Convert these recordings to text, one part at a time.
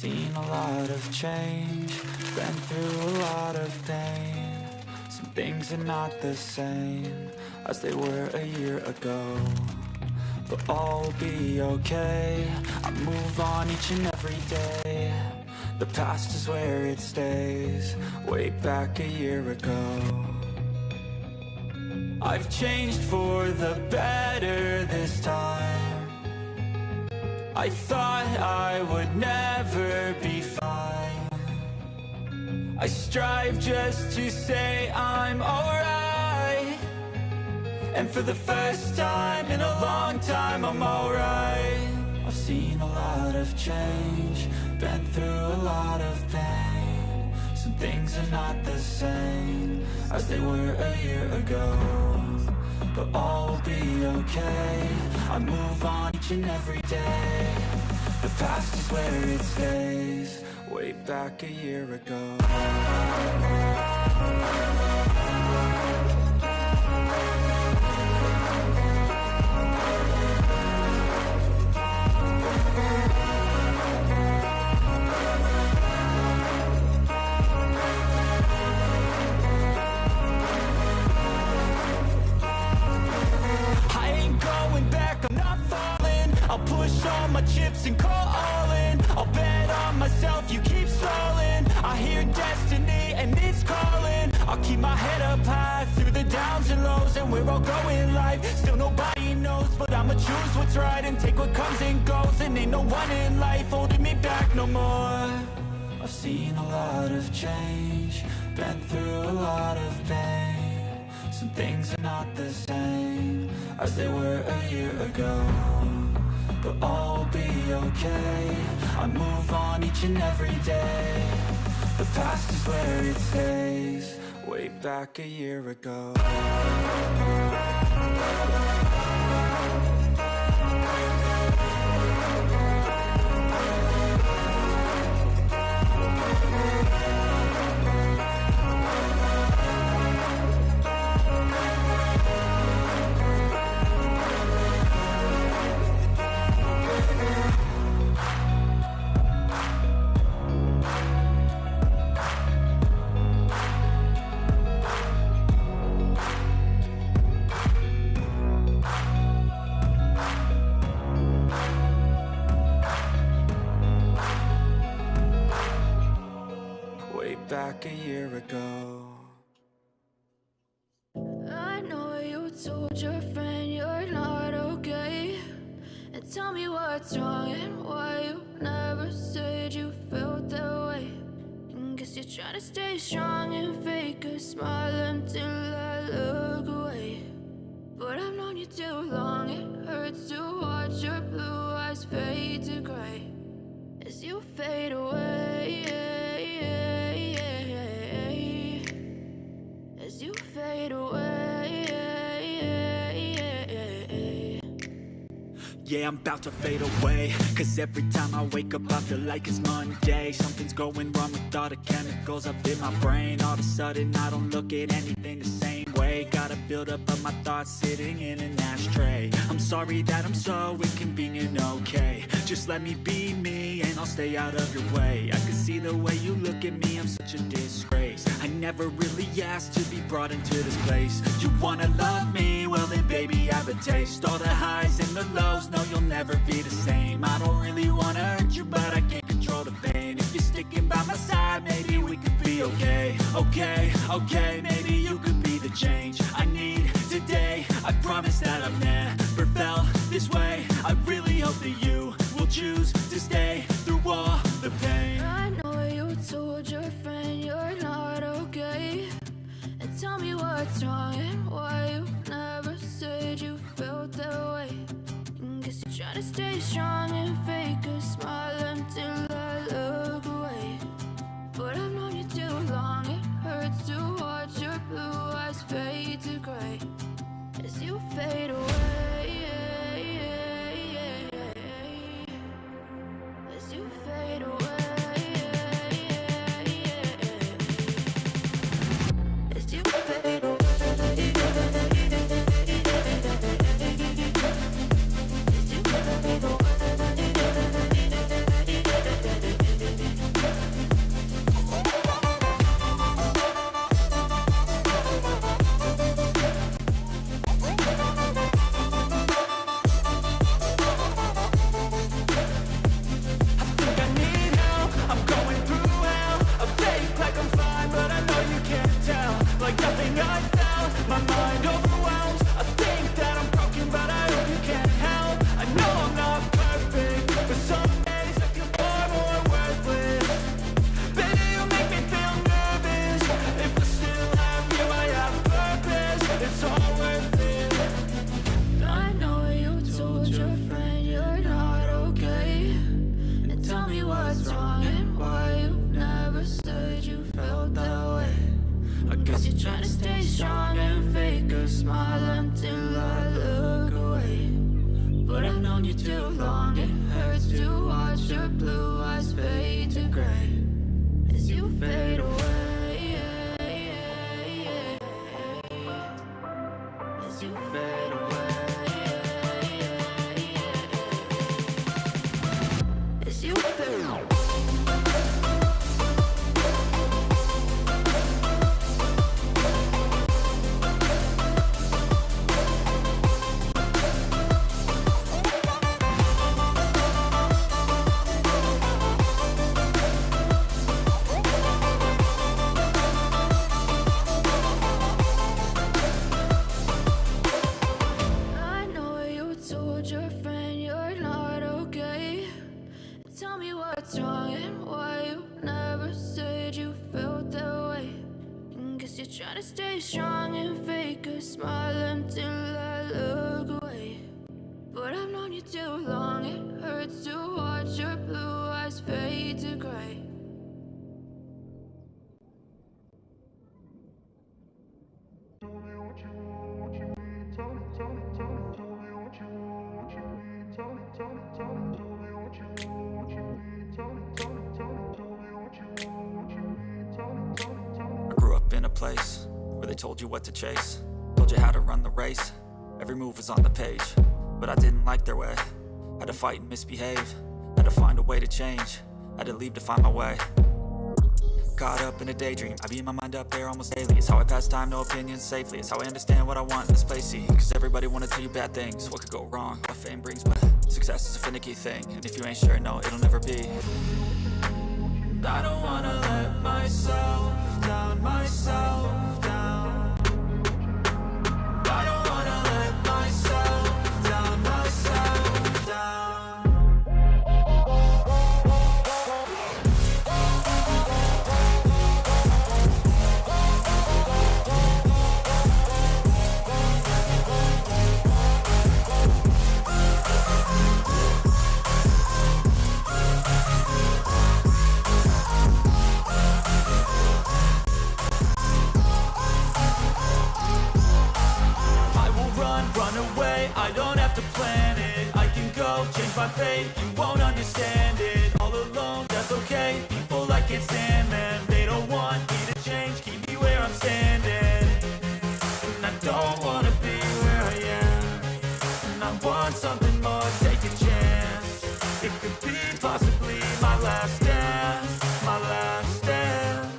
seen a lot of change, been through a lot of pain. Some things are not the same as they were a year ago, but all will be okay. I move on each and every day. The past is where it stays, way back a year ago. I've changed for the better this time. I thought I would never be fine. I strive just to say I'm alright, and for the first time in a long time I'm alright. I've seen a lot of change, been through a lot of pain. Some things are not the same as they were a year ago, but all will be okay. I move on each and every day. The past is where it stays, way back a year ago. I'll push all my chips and call all in. I'll bet on myself, you keep stalling. I hear destiny and it's calling. I'll keep my head up high through the downs and lows, and we're all going life. Still nobody knows, but I'ma choose what's right and take what comes and goes. And ain't no one in life holding me back no more. I've seen a lot of change, been through a lot of pain. Some things are not the same as they were a year ago, but all will be okay. I move on each and every day. The past is where it stays, way back a year ago. Back a year ago. I know you told your friend you're not okay, and tell me what's wrong and why you never said you felt that way. And guess you're trying to stay strong and fake a smile until I look away. But I've known you too long, it hurts to watch your blue eyes fade to gray as you fade away. As you fade away. Yeah, I'm about to fade away, cause every time I wake up I feel like it's Monday. Something's going wrong with all the chemicals up in my brain. All of a sudden I don't look at anything the same way. Gotta build up of my thoughts sitting in an ashtray. I'm sorry that I'm so inconvenient, okay. Just let me be me and I'll stay out of your way. I can see the way you look at me, I'm such a disgrace. I never really asked to be brought into this place. You wanna love me? Well then baby have a taste. All the highs and the lows, no you'll never be the same. I don't really wanna hurt you, but I can't control the pain. If you're sticking by my side, maybe we could be okay. Okay, maybe you could be the change I need today. I promise that I've never felt this way. I really hope that you will choose to stay through all the pain. I know you told your friend you're not okay, and tell me what's wrong and why you never said you felt that way. And guess you're trying to stay strong and fake a smile until I look away. But I've known you too long, it hurts to watch your blue eyes fade to gray as you fade away. As you fade away. As you fade away. As you fade away. guess you're trying to stay strong and fake a smile until I look away. But I've known you too long, it hurts to watch your blue eyes fade to gray as you fade away. As you fade away. As you fade away. What's wrong and why you never said you felt that way? And guess you're trying to stay strong and fake a smile until I look away. But I've known you too long, it hurts to watch your blue eyes fade to gray. In a place where they told you what to chase, told you how to run the race, every move was on the page, but I didn't like their way. Had to fight and misbehave, had to find a way to change, had to leave to find my way. Caught up in a daydream, I beat my mind up there almost daily. It's how I pass time, no opinions safely. It's how I understand what I want in this place, see. Cause everybody wanna tell you bad things, what could go wrong, what fame brings. But success is a finicky thing, and if you ain't sure, no, it'll never be. I don't wanna let myself down, myself down. I don't wanna let myself down, myself down. I don't have to plan it, I can go change my fate. You won't understand it, all alone, that's okay. People I can't stand them, they don't want me to change, keep me where I'm standing. And I don't wanna be where I am, and I want something more, take a chance. It could be possibly my last dance, my last dance.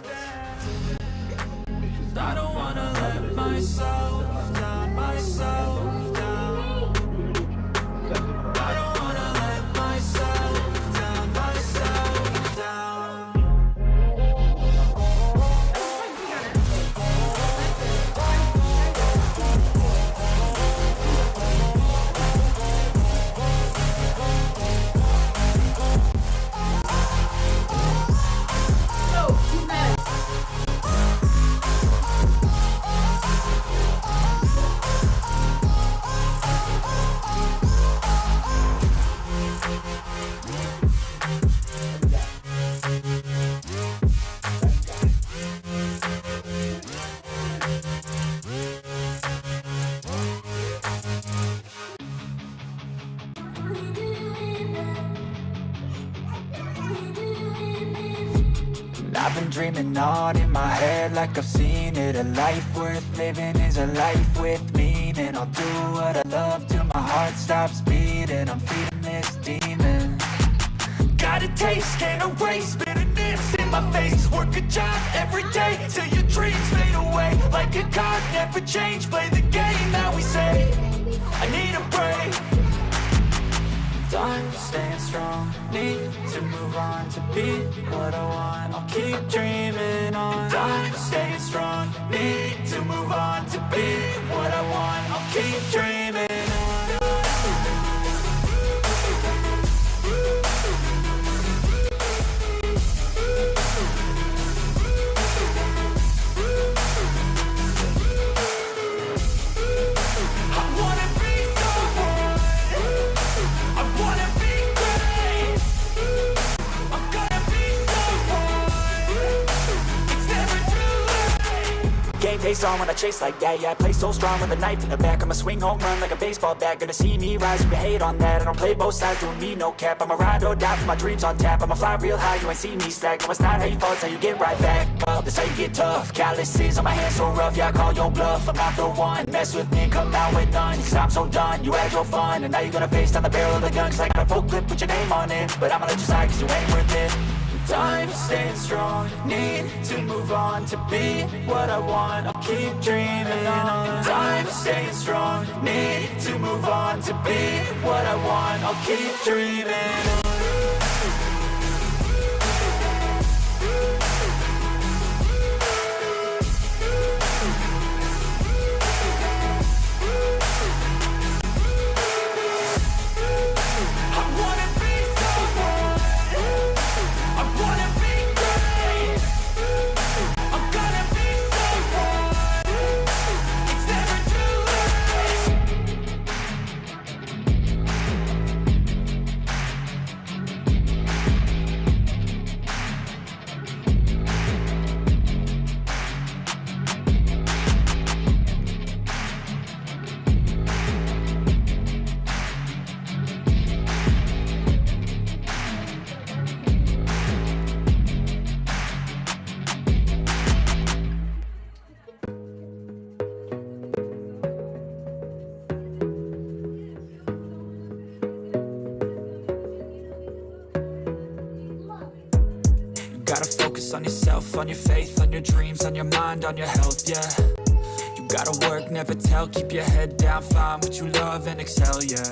I don't wanna let myself down, myself. I've been dreaming on in my head like I've seen it. A life worth living is a life with meaning. I'll do what I love till my heart stops beating. I'm feeding this demon. Got a taste, can't erase bitterness in my face. Work a job every day till your dreams fade away. Like a card, never change, play the game that we say. I need a break. I'm staying strong, need to move on to be what I want. I'll keep dreaming on. I'm staying strong, need to move on to be what I want. I'll keep dreaming on. face on when I chase like that. Yeah, I play so strong with a knife in the back. I'ma swing home run like a baseball bat. Gonna see me rise if you hate on that. I don't play both sides, doing me no cap. I'ma ride or die for my dreams on tap. I'ma fly real high, you ain't see me slack. No, it's not how you fall, it's how you get right back up. That's how you get tough. Calluses on my hands so rough, yeah, I call your bluff. I'm not the one, mess with me and come out with none. Cause I'm so done, you had your fun. And now you're gonna face down the barrel of the gun. Cause I got a full clip with your name on it. But I'ma let you slide cause you ain't worth it. Time staying strong, need to move on to be what I want. I'll keep dreaming on. Time staying strong, need to move on to be what I want. I'll keep dreaming on. Gotta focus on yourself, on your faith, on your dreams, on your mind, on your health, yeah. You gotta work, never tell, keep your head down, find what you love and excel, yeah.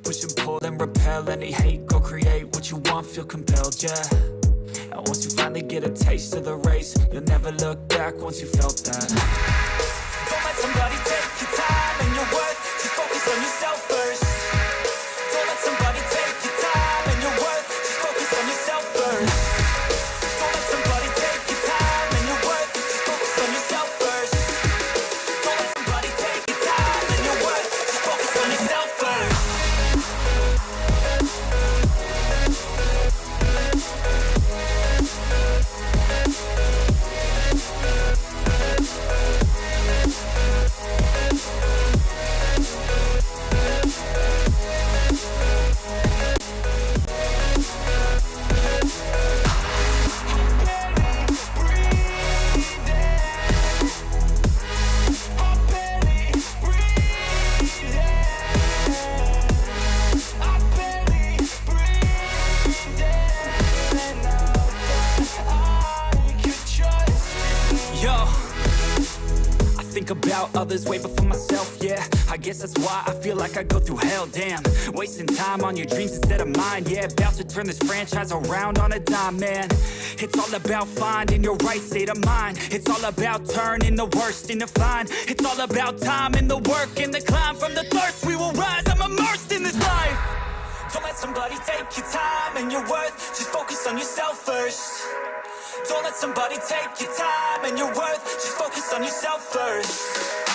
Push and pull and repel any hate, go create what you want, feel compelled, yeah. And once you finally get a taste of the race, you'll never look back once you felt that. Don't let somebody take your time and your worth, just focus on yourself first. Don't let somebody take your time and your worth, just focus on yourself first. About others way before myself, yeah. I guess that's why I feel like I go through hell, damn. Wasting time on your dreams instead of mine, yeah. About to turn this franchise around on a dime, man. It's all about finding your right state of mind. It's all about turning the worst into fine. It's all about time and the work and the climb. From the thirst we will rise, I'm immersed in this life. Don't let somebody take your time and your worth, just focus on yourself first. Don't let somebody take your time and your worth, just focus on yourself first.